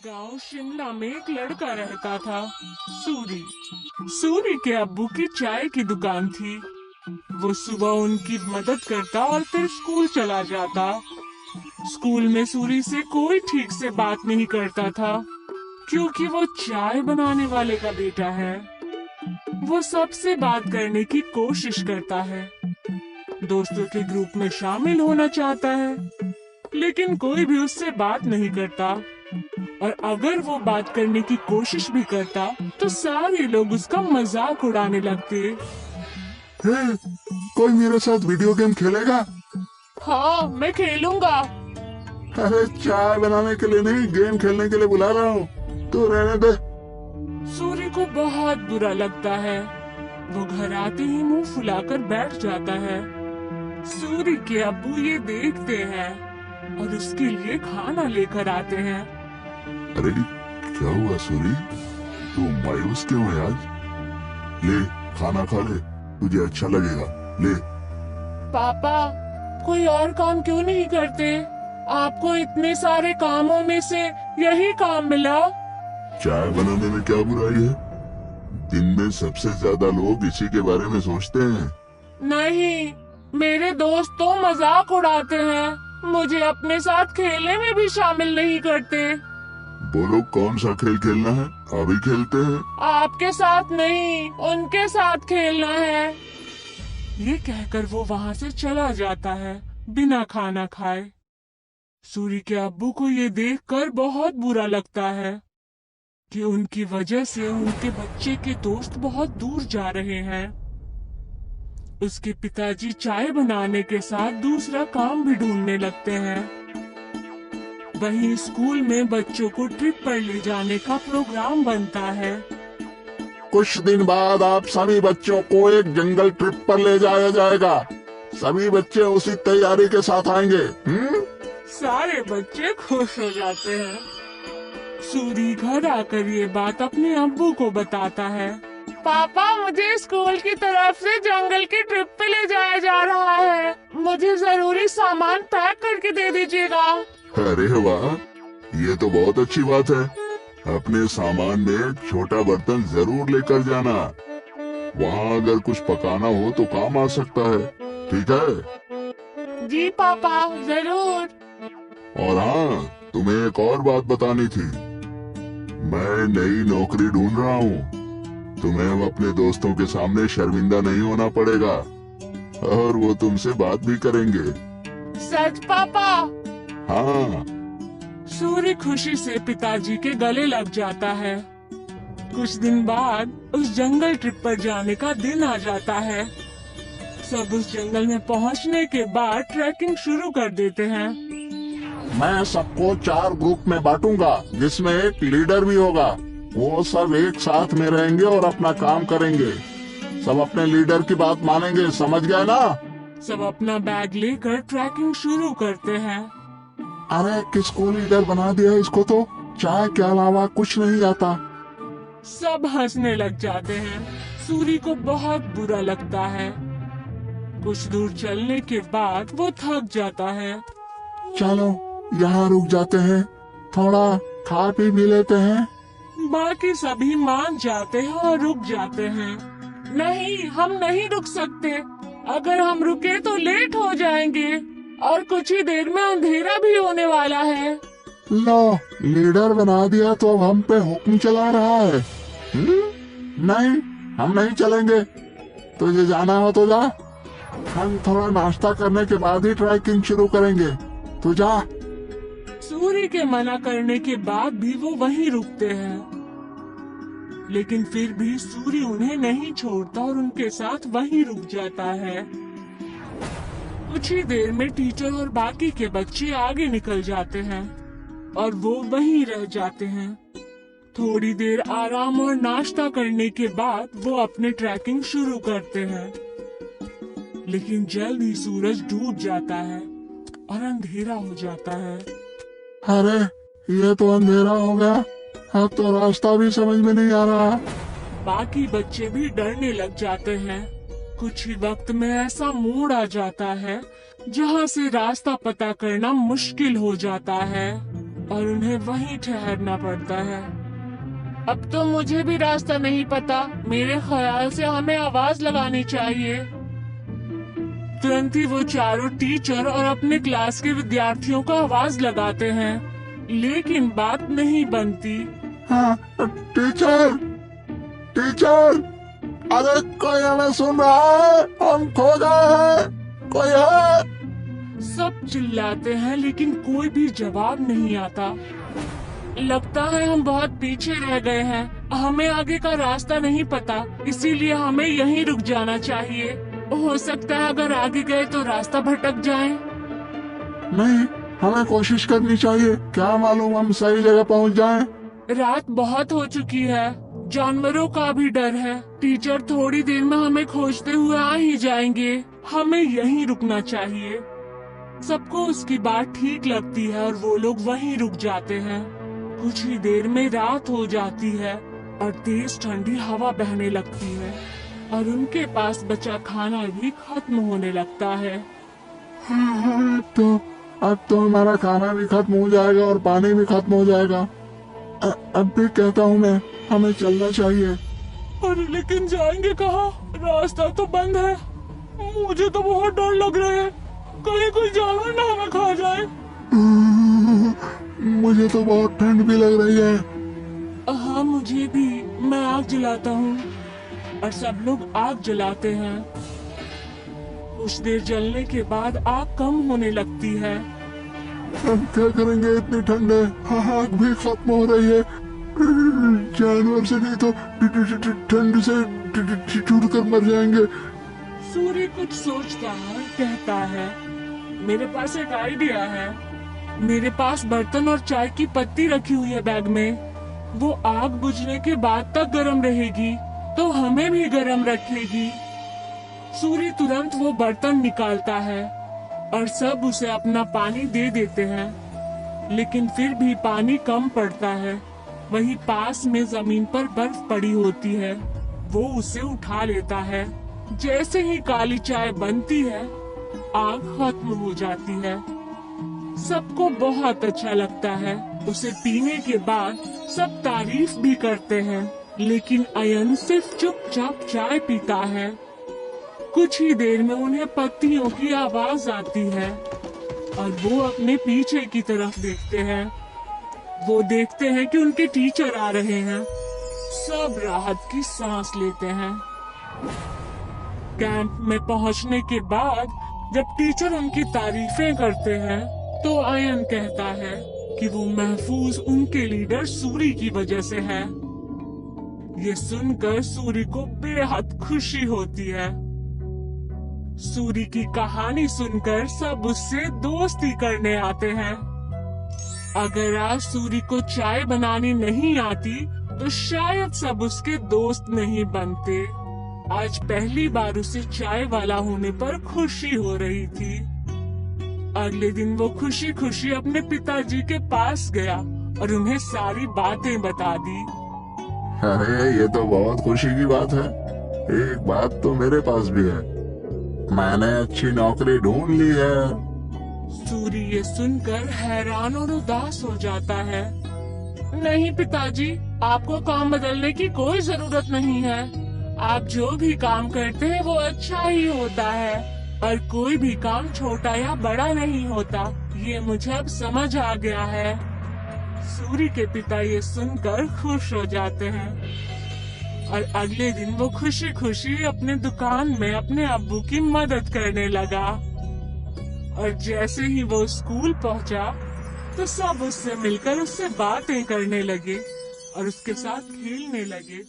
गांव शिमला में एक लड़का रहता था, सूरी। सूरी के अब्बू की चाय की दुकान थी। वो सुबह उनकी मदद करता और फिर स्कूल चला जाता। स्कूल में सूरी से कोई ठीक से बात नहीं करता था, क्योंकि वो चाय बनाने वाले का बेटा है। वो सबसे बात करने की कोशिश करता है, दोस्तों के ग्रुप में शामिल होना चाहता है, लेकिन कोई भी उससे बात नहीं करता। और अगर वो बात करने की कोशिश भी करता तो सारे लोग उसका मजाक उड़ाने लगते। हे, कोई मेरे साथ वीडियो गेम खेलेगा? हाँ, मैं खेलूंगा। अरे चाय बनाने के लिए नहीं, गेम खेलने के लिए बुला रहा हूँ, तू रहने दे। सूरी को बहुत बुरा लगता है। वो घर आते ही मुंह फुलाकर बैठ जाता है। सूरी के अब्बू ये देखते हैं और उसके लिए खाना लेकर आते हैं। अरे क्या हुआ सूरी, तू मायूस क्यों है आज? ले खाना खा ले, तुझे अच्छा लगेगा, ले। पापा, कोई और काम क्यों नहीं करते? आपको इतने सारे कामों में से यही काम मिला। चाय बनाने में क्या बुराई है? दिन में सबसे ज्यादा लोग इसी के बारे में सोचते हैं। नहीं, मेरे दोस्त तो मजाक उड़ाते हैं, मुझे अपने साथ खेलने में भी शामिल नहीं करते। बोलो कौन सा खेल खेलना है, अभी खेलते हैं। आपके साथ नहीं, उनके साथ खेलना है। ये कहकर वो वहाँ से चला जाता है बिना खाना खाए। सूरी के अब्बू को ये देखकर बहुत बुरा लगता है कि उनकी वजह से उनके बच्चे के दोस्त बहुत दूर जा रहे हैं। उसके पिताजी चाय बनाने के साथ दूसरा काम भी ढूंढने लगते हैं। वहीं स्कूल में बच्चों को ट्रिप पर ले जाने का प्रोग्राम बनता है। कुछ दिन बाद आप सभी बच्चों को एक जंगल ट्रिप पर ले जाया जाएगा। सभी बच्चे उसी तैयारी के साथ आएंगे। सारे बच्चे खुश हो जाते हैं। सूरी घर आकर ये बात अपने अब्बू को बताता है। पापा, मुझे स्कूल की तरफ से जंगल की ट्रिप पे ले जाया जा रहा है। मुझे जरूरी सामान पैक करके दे दीजिएगा। अरे वाह, ये तो बहुत अच्छी बात है। अपने सामान में एक छोटा बर्तन जरूर लेकर जाना। वहाँ अगर कुछ पकाना हो तो काम आ सकता है, ठीक है? जी पापा, जरूर। और हाँ, तुम्हें एक और बात बतानी थी। मैं नई नौकरी ढूंढ रहा हूँ। तुम्हें अब अपने दोस्तों के सामने शर्मिंदा नहीं होना पड़ेगा और वो तुमसे बात भी करेंगे। सच पापा? हाँ। सूरी खुशी से पिताजी के गले लग जाता है। कुछ दिन बाद उस जंगल ट्रिप पर जाने का दिन आ जाता है। सब उस जंगल में पहुंचने के बाद ट्रैकिंग शुरू कर देते हैं। मैं सबको 4 ग्रुप में बांटूंगा, जिसमें एक लीडर भी होगा। वो सब एक साथ में रहेंगे और अपना काम करेंगे। सब अपने लीडर की बात मानेंगे, समझ गए ना? सब अपना बैग लेकर ट्रैकिंग शुरू करते हैं। अरे किसको लीडर बना दिया इसको, तो चाय के अलावा कुछ नहीं आता। सब हंसने लग जाते हैं। सूरी को बहुत बुरा लगता है। कुछ दूर चलने के बाद वो थक जाता है। चलो यहाँ रुक जाते हैं, थोड़ा खा पी भी लेते हैं। बाकी सभी मान जाते हैं और रुक जाते हैं। नहीं, हम नहीं रुक सकते। अगर हम रुके तो लेट हो जाएंगे और कुछ ही देर में अंधेरा भी होने वाला है। लो, लीडर बना दिया तो अब हम पे हुक्म चला रहा है। नहीं, हम नहीं चलेंगे। तुझे जाना हो तो जा। हम थोड़ा नाश्ता करने के बाद ही ट्रैकिंग शुरू करेंगे, तू जा। सूरी के मना करने के बाद भी वो वहीं रुकते हैं, लेकिन फिर भी सूरी उन्हें नहीं छोड़ता और उनके साथ वहीं रुक जाता है। कुछ ही देर में टीचर और बाकी के बच्चे आगे निकल जाते हैं और वो वहीं रह जाते हैं। थोड़ी देर आराम और नाश्ता करने के बाद वो अपने ट्रैकिंग शुरू करते हैं, लेकिन जल्द ही सूरज डूब जाता है और अंधेरा हो जाता है। अरे ये तो अंधेरा हो गया, अब तो रास्ता भी समझ में नहीं आ रहा। बाकी बच्चे भी डरने लग जाते हैं। कुछ ही वक्त में ऐसा मोड़ आ जाता है जहाँ से रास्ता पता करना मुश्किल हो जाता है। और उन्हें वहीं ठहरना पड़ता है। अब तो मुझे भी रास्ता नहीं पता, मेरे ख्याल से हमें आवाज लगानी चाहिए। तुरंत ही वो चारों टीचर और अपने क्लास के विद्यार्थियों को आवाज लगाते हैं, लेकिन बात नहीं बनती। हाँ, टीचर टीचर, अरे कोई हमें सुन रहा है? हम खो गए हैं, कोई है? सब चिल्लाते हैं लेकिन कोई भी जवाब नहीं आता। लगता है हम बहुत पीछे रह गए हैं, हमें आगे का रास्ता नहीं पता, इसीलिए हमें यहीं रुक जाना चाहिए। हो सकता है अगर आगे गए तो रास्ता भटक जाए। नहीं, हमें कोशिश करनी चाहिए, क्या मालूम हम सही जगह पहुंच जाएं। रात बहुत हो चुकी है, जानवरों का भी डर है। टीचर थोड़ी देर में हमें खोजते हुए आ ही जाएंगे, हमें यहीं रुकना चाहिए। सबको उसकी बात ठीक लगती है और वो लोग वहीं रुक जाते हैं। कुछ ही देर में रात हो जाती है और तेज ठंडी हवा बहने लगती है और उनके पास बचा खाना भी खत्म होने लगता है। हाँ, तो अब तो हमारा खाना भी खत्म हो जाएगा और पानी भी खत्म हो जाएगा। अब भी कहता हूँ मैं, हमें चलना चाहिए। अरे लेकिन जाएंगे कहाँ? रास्ता तो बंद है। मुझे तो बहुत डर लग रहा है, कहीं कोई जानवर ना हमें खा जाए। मुझे तो बहुत ठंड भी लग रही है। हाँ मुझे भी। मैं आग जलाता हूँ और सब लोग आग जलाते हैं। कुछ देर जलने के बाद आग कम होने लगती है। हम क्या करेंगे, इतनी ठंड है, आग भी खत्म हो रही है। जानवर से नहीं तो ठंड से चूर कर मर जाएंगे। सूर्य कुछ सोचता है, कहता है, मेरे पास एक आइडिया है। मेरे पास बर्तन और चाय की पत्ती रखी हुई है बैग में। वो आग बुझने के बाद तक गर्म रहेगी तो हमें भी गर्म रखेगी। सूर्य तुरंत वो बर्तन निकालता है और सब उसे अपना पानी दे देते हैं, लेकिन फिर भी पानी कम पड़ता है। वहीं पास में जमीन पर बर्फ पड़ी होती है, वो उसे उठा लेता है। जैसे ही काली चाय बनती है, आग खत्म हो जाती है। सबको बहुत अच्छा लगता है। उसे पीने के बाद सब तारीफ भी करते हैं, लेकिन अयन सिर्फ चुपचाप चाय पीता है। कुछ ही देर में उन्हें पत्तियों की आवाज आती है और वो अपने पीछे की तरफ देखते हैं। वो देखते हैं कि उनके टीचर आ रहे हैं। सब राहत की सांस लेते हैं। कैंप में पहुंचने के बाद जब टीचर उनकी तारीफें करते हैं तो अयन कहता है कि वो महफूज उनके लीडर सूरी की वजह से है। ये सुनकर सूरी को बेहद खुशी होती है। सूरी की कहानी सुनकर सब उससे दोस्ती करने आते हैं। अगर आज सूरी को चाय बनानी नहीं आती तो शायद सब उसके दोस्त नहीं बनते। आज पहली बार उसे चाय वाला होने पर खुशी हो रही थी। अगले दिन वो खुशी खुशी अपने पिताजी के पास गया और उन्हें सारी बातें बता दी। अरे ये तो बहुत खुशी की बात है। एक बात तो मेरे पास भी है, मैंने अच्छी नौकरी ढूंढ ली है। सूरी ये सुनकर हैरान और उदास हो जाता है। नहीं पिताजी, आपको काम बदलने की कोई जरूरत नहीं है। आप जो भी काम करते हैं वो अच्छा ही होता है और कोई भी काम छोटा या बड़ा नहीं होता। ये मुझे अब समझ आ गया है। सूरी के पिता ये सुनकर खुश हो जाते हैं और अगले दिन वो खुशी खुशी अपने दुकान में अपने अब्बू की मदद करने लगा। और जैसे ही वो स्कूल पहुंचा तो सब उससे मिलकर उससे बातें करने लगे और उसके साथ खेलने लगे।